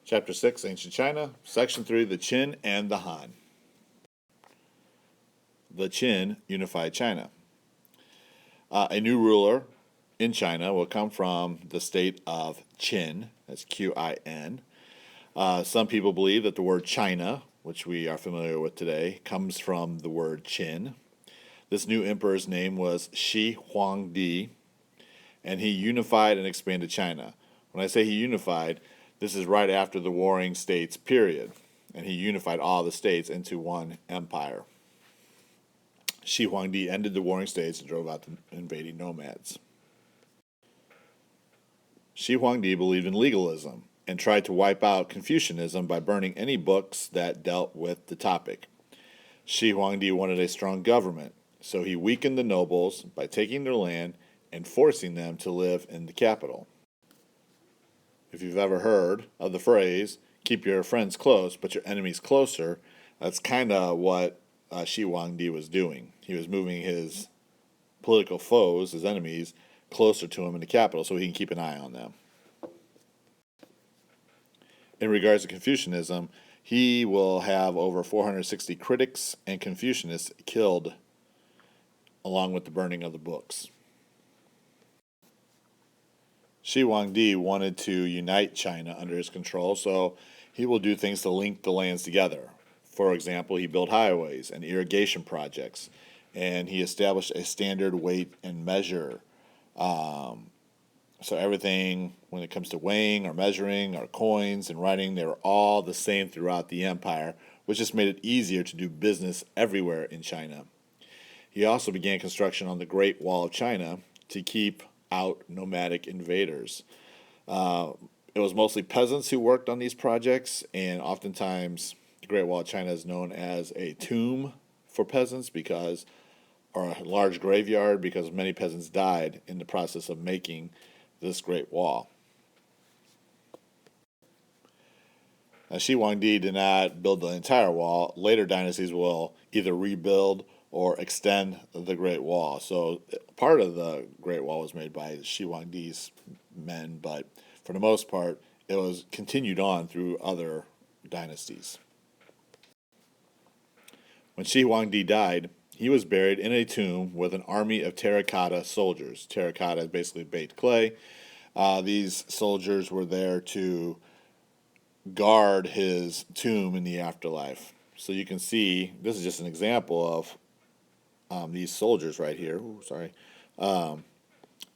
Chapter 6, Ancient China. Section 3, the Qin and the Han. The Qin unified China. A new ruler in China will come from the state of Qin, that's Qin. Some people believe that the word China, which we are familiar with today, comes from the word Qin. This new emperor's name was Shi Huangdi, and he unified and expanded China. When I say he unified, this is right after the Warring States period, and he unified all the states into one empire. Shi Huangdi ended the Warring States and drove out the invading nomads. Shi Huangdi believed in legalism and tried to wipe out Confucianism by burning any books that dealt with the topic. Shi Huangdi wanted a strong government, so he weakened the nobles by taking their land and forcing them to live in the capital. If you've ever heard of the phrase, keep your friends close but your enemies closer, that's kind of what Shi Huangdi was doing. He was moving his political foes, his enemies, closer to him in the capital so he can keep an eye on them. In regards to Confucianism, he will have over 460 critics and Confucianists killed along with the burning of the books. Shi Huangdi wanted to unite China under his control, so he will do things to link the lands together. For example, he built highways and irrigation projects, and he established a standard weight and measure. So everything, when it comes to weighing or measuring or coins and writing, they were all the same throughout the empire, which just made it easier to do business everywhere in China. He also began construction on the Great Wall of China to keep out nomadic invaders. It was mostly peasants who worked on these projects, and oftentimes the Great Wall of China is known as a tomb for peasants or a large graveyard because many peasants died in the process of making this Great Wall. Now, Shi Huangdi did not build the entire wall. Later dynasties will either rebuild or extend the Great Wall. So part of the Great Wall was made by Shi Huangdi's men, but for the most part, it was continued on through other dynasties. When Shi Huangdi died, he was buried in a tomb with an army of terracotta soldiers. Terracotta is basically baked clay. These soldiers were there to guard his tomb in the afterlife. So you can see, this is just an example of these soldiers right here.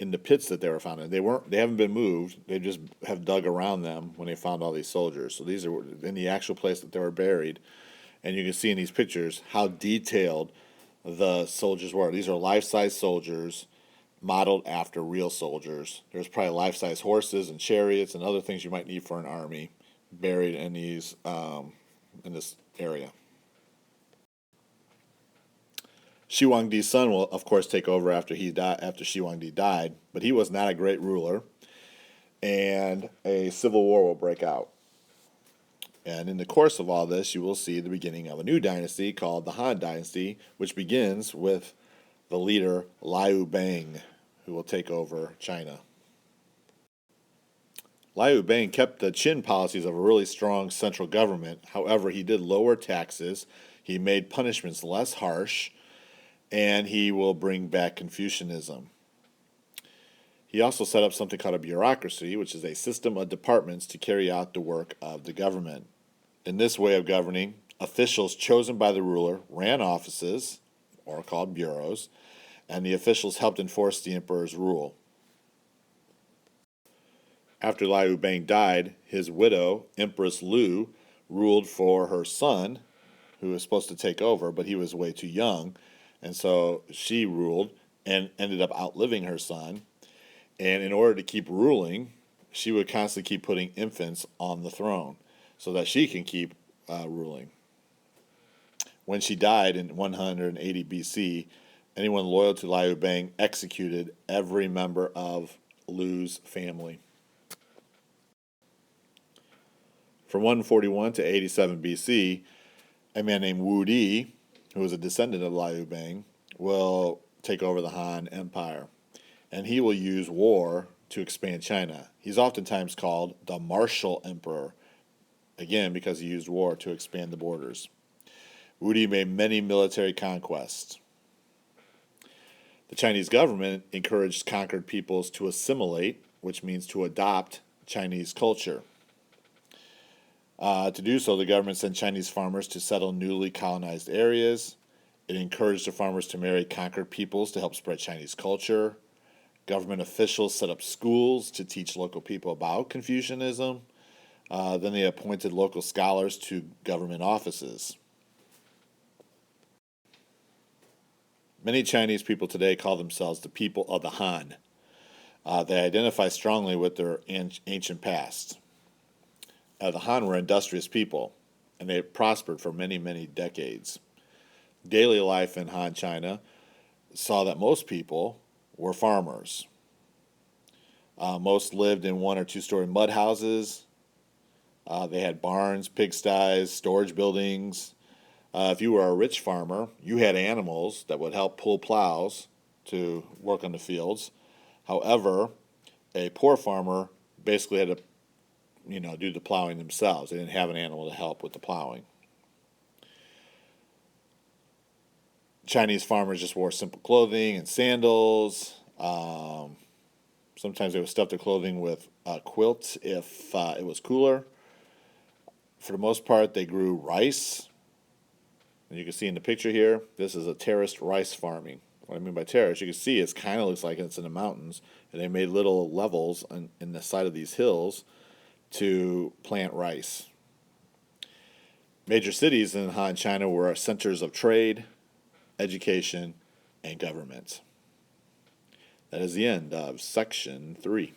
In the pits that they were found in. They haven't been moved. They just have dug around them when they found all these soldiers. So these are in the actual place that they were buried. And you can see in these pictures how detailed the soldiers were. These are life-size soldiers modeled after real soldiers. There's probably life-size horses and chariots and other things you might need for an army buried in these in this area. Shi Huangdi's son will, of course, take over after Shi Huangdi died, but he was not a great ruler, and a civil war will break out. And in the course of all this, you will see the beginning of a new dynasty called the Han Dynasty, which begins with the leader Liu Bang, who will take over China. Liu Bang kept the Qin policies of a really strong central government. However, he did lower taxes, he made punishments less harsh, and he will bring back Confucianism. He also set up something called a bureaucracy, which is a system of departments to carry out the work of the government. In this way of governing, officials chosen by the ruler ran offices, or called bureaus, and the officials helped enforce the emperor's rule. After Liu Bang died, his widow, Empress Liu, ruled for her son, who was supposed to take over, but he was way too young, and so she ruled and ended up outliving her son. And in order to keep ruling, she would constantly keep putting infants on the throne so that she can keep ruling. When she died in 180 BC, anyone loyal to Liu Bang executed every member of Liu's family. From 141 to 87 BC, a man named Wudi, who was a descendant of Liu Bang, will take over the Han Empire, and he will use war to expand China. He's oftentimes called the martial emperor again because he used war to expand the borders. Wudi made many military conquests. The Chinese government encouraged conquered peoples to assimilate, which means to adopt Chinese culture. To do so, the government sent Chinese farmers to settle newly colonized areas. It encouraged the farmers to marry conquered peoples to help spread Chinese culture. Government officials set up schools to teach local people about Confucianism. Then they appointed local scholars to government offices. Many Chinese people today call themselves the people of the Han. They identify strongly with their ancient past. The Han were industrious people, and they prospered for many, many decades. Daily life in Han China saw that most people were farmers. Most lived in 1 or 2 story mud houses. They had barns, pigsties, storage buildings. If you were a rich farmer, you had animals that would help pull plows to work on the fields. However, a poor farmer basically had to, do the plowing themselves. They didn't have an animal to help with the plowing. Chinese farmers just wore simple clothing and sandals. Sometimes they would stuff their clothing with quilts if it was cooler. For the most part, they grew rice. And you can see in the picture here, this is a terraced rice farming. What I mean by terrace, you can see it kind of looks like it's in the mountains. And they made little levels in the side of these hills to plant rice. Major cities in Han China were centers of trade, education, and government. That is the end of section 3.